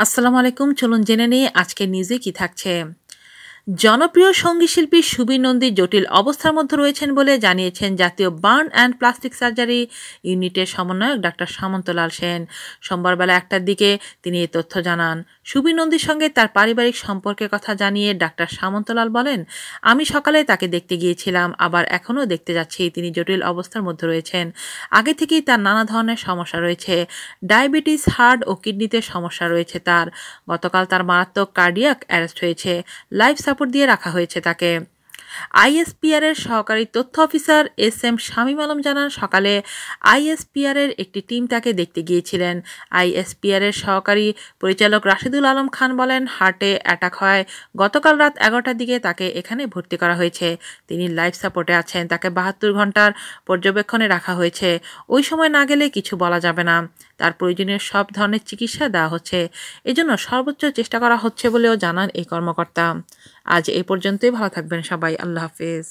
আসসালামু আলাইকুম। চলুন জেনে নিই আজকের নিউজে কি থাকছে। জনপ্রিয় সঙ্গীতশিল্পী সুবীর নন্দী জটিল অবস্থার মধ্যে রয়েছেন বলে জানিয়েছেন জাতীয় বার্ন অ্যান্ড প্লাস্টিক সার্জারি ইউনিটের সমন্বয়ক ডাক্তার সামন্তলাল সেন। সোমবার বেলা ১টার দিকে তিনি এই তথ্য জানান। সুবীর নন্দীর সঙ্গে তার পারিবারিক সম্পর্কের কথা জানিয়ে ডাক্তার সামন্তলাল বলেন, আমি সকালে তাকে দেখতে গিয়েছিলাম, আবার এখনও দেখতে যাচ্ছি। তিনি জটিল অবস্থার মধ্যে রয়েছেন। আগে থেকেই তার নানা ধরনের সমস্যা রয়েছে। ডায়াবেটিস, হার্ট ও কিডনিতে সমস্যা রয়েছে তার। গতকাল তার মারাত্মক কার্ডিয়াক অ্যারেস্ট হয়েছে। লাইফ সাপোর্ট দিয়ে রাখা হয়েছে তাকে। আইএসপিআর এর সহকারী তথ্য অফিসার এস.এম. শামীম আলম জানান, সকালে আইএসপিআর এর একটি টিম তাকে দেখতে গিয়েছিলেন। আইএসপিআর এর সহকারী পরিচালক রাশেদুল আলম খান বলেন, হার্টে অ্যাটাক হয়। গতকাল রাত ১১টার দিকে তাকে এখানে ভর্তি করা হয়েছে। তিনি লাইফ সাপোর্টে আছেন। তাকে ৭২ ঘন্টার পর্যবেক্ষণে রাখা হয়েছে। ওই সময় না গেলে কিছু বলা যাবে না। তার প্রয়োজনীয় সব ধরনের চিকিৎসা দেওয়া হচ্ছে। এজন্য সর্বোচ্চ চেষ্টা করা হচ্ছে বলেও জানান এই কর্মকর্তা। আজ এই পর্যন্তই। ভালো থাকবেন সবাই। আল্লাহ হাফেজ।